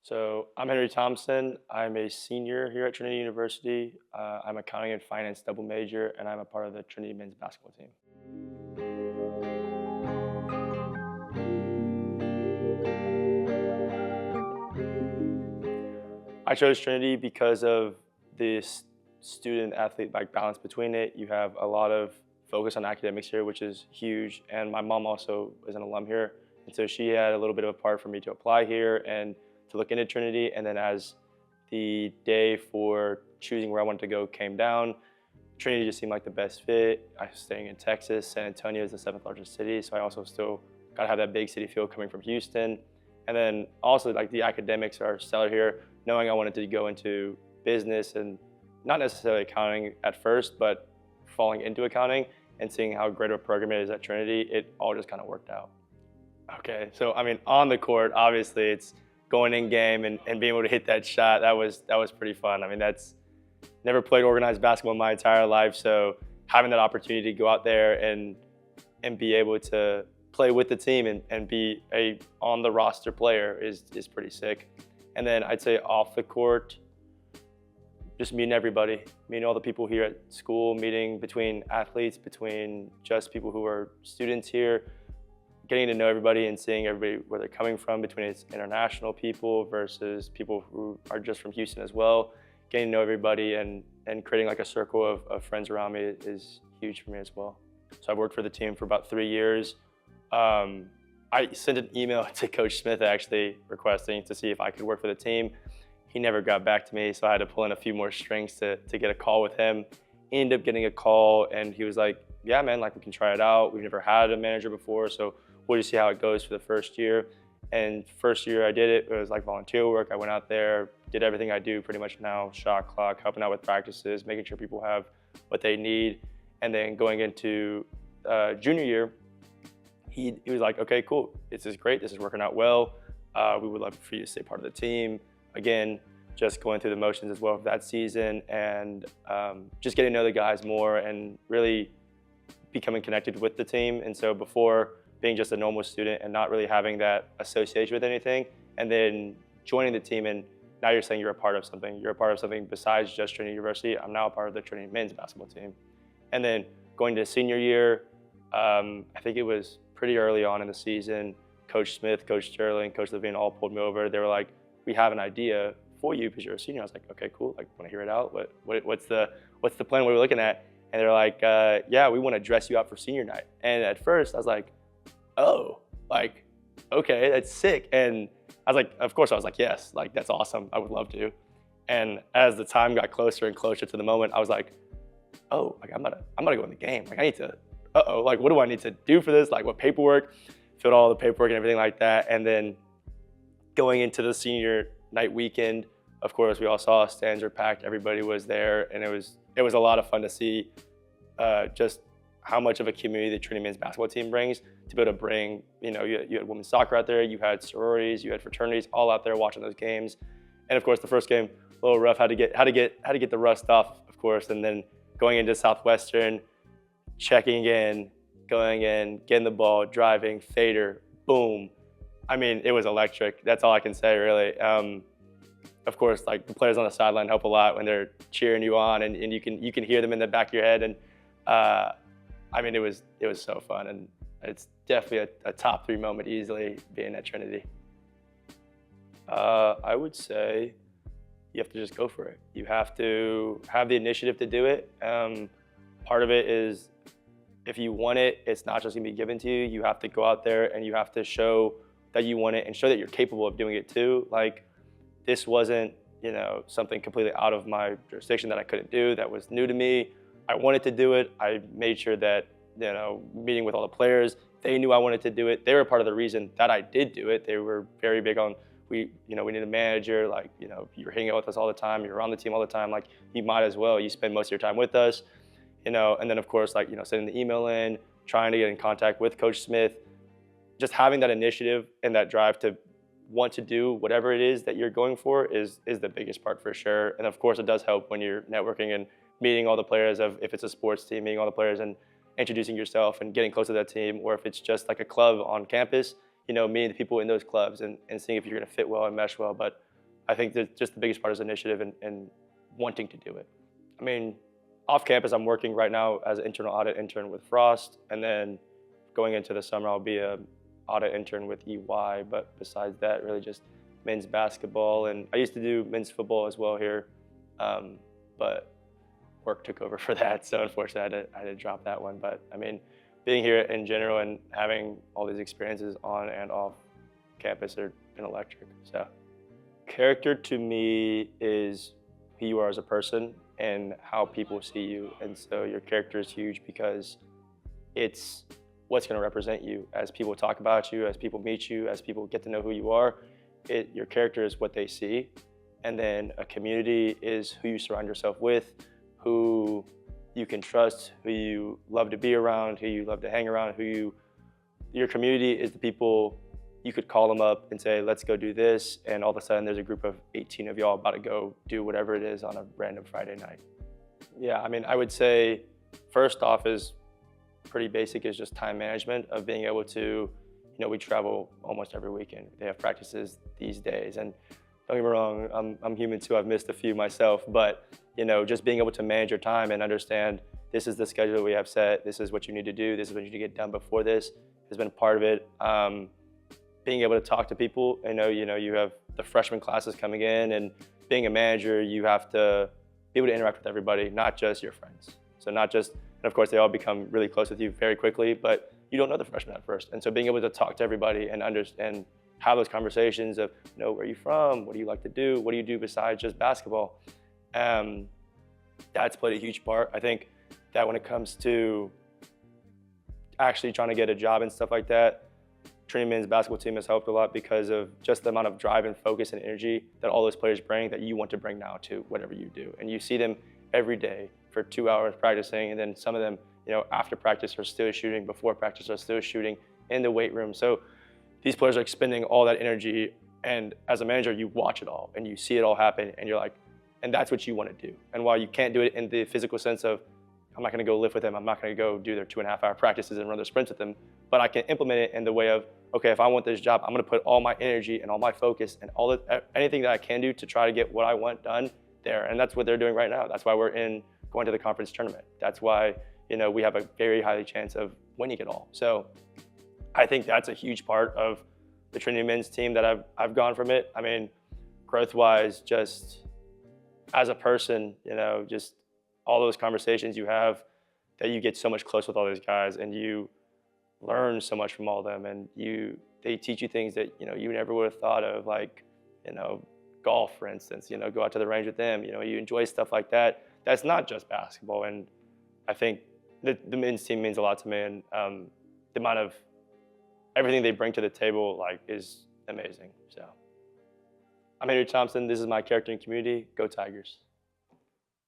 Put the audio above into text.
So I'm Henry Thompson. I'm a senior here at Trinity University. I'm accounting and finance double major, and I'm a part of the Trinity men's basketball team. I chose Trinity because of this student athlete balance between it. You have a lot of focus on academics here, which is huge. And my mom also is an alum here. And so she had a little bit of a part for me to apply here and to look into Trinity. And then as the day for choosing where I wanted to go came down, Trinity just seemed like the best fit. I was staying in Texas. San Antonio is the seventh largest city. So I also still got to have that big city feel coming from Houston. And then also like the academics are stellar here, knowing I wanted to go into business and not necessarily accounting at first, but falling into accounting and seeing how great of a program it is at Trinity, it all just kind of worked out. Okay, so I mean, on the court, obviously it's going in game and being able to hit that shot. That was pretty fun. I mean, that's never played organized basketball in my entire life, so having that opportunity to go out there and be able to play with the team and be a on the roster player is pretty sick. And then I'd say off the court, just meeting everybody, meeting all the people here at school, meeting between athletes, between just people who are students here, getting to know everybody and seeing everybody where they're coming from, between its international people versus people who are just from Houston as well. Getting to know everybody and creating like a circle of friends around me is huge for me as well. So I've worked for the team for about 3 years. I sent an email to Coach Smith actually requesting to see if I could work for the team. He never got back to me, so I had to pull in a few more strings to get a call with him. Ended up getting a call, and he was like, yeah, man, like we can try it out. We've never had a manager before, so we'll just see how it goes for the first year. And first year I did it, it was like volunteer work. I went out there, did everything I do pretty much now, shot clock, helping out with practices, making sure people have what they need. And then going into junior year, he was like, okay, cool, this is great, this is working out well. We would love for you to stay part of the team. Again, just going through the motions as well for that season and just getting to know the guys more and really becoming connected with the team. And so before being just a normal student and not really having that association with anything, and then joining the team and now you're saying you're a part of something. You're a part of something besides just Trinity University. I'm now a part of the Trinity men's basketball team. And then going to senior year, I think it was pretty early on in the season, Coach Smith, Coach Sterling, Coach Levine all pulled me over. They were like, we have an idea for you because you're a senior. I was like, okay, cool. Like, want to hear it out? What's the plan? What are we looking at? And they're like, yeah, we want to dress you out for senior night. And at first I was like, oh, like, okay, that's sick. And I was like, of course I was like, yes, like that's awesome. I would love to. And as the time got closer and closer to the moment, I was like, oh, like I'm gonna go in the game. Like I need to, like what do I need to do for this? Like what paperwork? Filled all the paperwork and everything like that. And then going into the senior night weekend, of course, we all saw stands were packed. Everybody was there, and it was a lot of fun to see just how much of a community the Trinity men's basketball team brings. To be able to bring, you had women's soccer out there, you had sororities, you had fraternities, all out there watching those games. And of course, the first game a little rough. Had to get the rust off, of course, and then going into Southwestern, checking in, going in, getting the ball, driving, fader, boom. I mean, it was electric. That's all I can say, really. Of course, like the players on the sideline help a lot when they're cheering you on, and you can hear them in the back of your head. And I mean, it was so fun, and it's definitely a top 3 moment easily being at Trinity. I would say you have to just go for it. You have to have the initiative to do it. Part of it is if you want it, it's not just gonna be given to you. You have to go out there and you have to show that you want it and show that you're capable of doing it too. Like this wasn't, something completely out of my jurisdiction that I couldn't do, that was new to me. I wanted to do it. I made sure that, meeting with all the players, they knew I wanted to do it. They were part of the reason that I did do it. They were very big on, we need a manager, like, you're hanging out with us all the time, you're on the team all the time, like you might as well, you spend most of your time with us, and then of course, like, sending the email in, trying to get in contact with Coach Smith, just having that initiative and that drive to want to do whatever it is that you're going for is the biggest part for sure. And of course, it does help when you're networking and meeting all the players if it's a sports team, meeting all the players and introducing yourself and getting close to that team, or if it's just like a club on campus, meeting the people in those clubs and seeing if you're gonna fit well and mesh well. But I think that just the biggest part is initiative and wanting to do it. I mean, off campus, I'm working right now as an internal audit intern with Frost, and then going into the summer, I'll be an audit intern with EY. But besides that, really just men's basketball, and I used to do men's football as well here, but work took over for that, so unfortunately I had to drop that one. But I mean, being here in general and having all these experiences on and off campus are been electric. So character to me is who you are as a person and how people see you. And so your character is huge because it's what's going to represent you as people talk about you, as people meet you, as people get to know who you are. Your character is what they see. And then a community is who you surround yourself with, who you can trust, who you love to be around, who you love to hang around, your community is the people you could call them up and say, let's go do this. And all of a sudden there's a group of 18 of y'all about to go do whatever it is on a random Friday night. Yeah, I mean, I would say first off is pretty basic, is just time management of being able to, we travel almost every weekend. They have practices these days. And don't get me wrong, I'm human too, I've missed a few myself, but just being able to manage your time and understand this is the schedule we have set, this is what you need to do, this is what you need to get done before this has been part of it. Being able to talk to people. I know, you have the freshman classes coming in, and being a manager, you have to be able to interact with everybody, not just your friends. So not just, and of course they all become really close with you very quickly, but you don't know the freshmen at first. And so being able to talk to everybody and understand, have those conversations of, where are you from? What do you like to do? What do you do besides just basketball? That's played a huge part. I think that when it comes to actually trying to get a job and stuff like that, Trinity men's basketball team has helped a lot because of just the amount of drive and focus and energy that all those players bring that you want to bring now to whatever you do. And you see them every day for 2 hours practicing, and then some of them, after practice are still shooting, before practice are still shooting in the weight room. So these players are expending all that energy, and as a manager, you watch it all and you see it all happen, and you're like, and that's what you want to do. And while you can't do it in the physical sense of, I'm not going to go lift with them, I'm not going to go do their 2.5-hour practices and run their sprints with them, but I can implement it in the way of, okay, if I want this job, I'm going to put all my energy and all my focus and anything that I can do to try to get what I want done there. And that's what they're doing right now. That's why we're going to the conference tournament. That's why, we have a very highly chance of winning it all. So I think that's a huge part of the Trinity men's team that I've gone from it. I mean, growth-wise, just as a person, just all those conversations you have, that you get so much close with all these guys, and you learn so much from all of them, and they teach you things that you never would have thought of, like golf, for instance. Go out to the range with them. You enjoy stuff like that. That's not just basketball, and I think the men's team means a lot to me, and the amount of everything they bring to the table is amazing. So I'm Henry Thompson. This is my character and community. Go Tigers.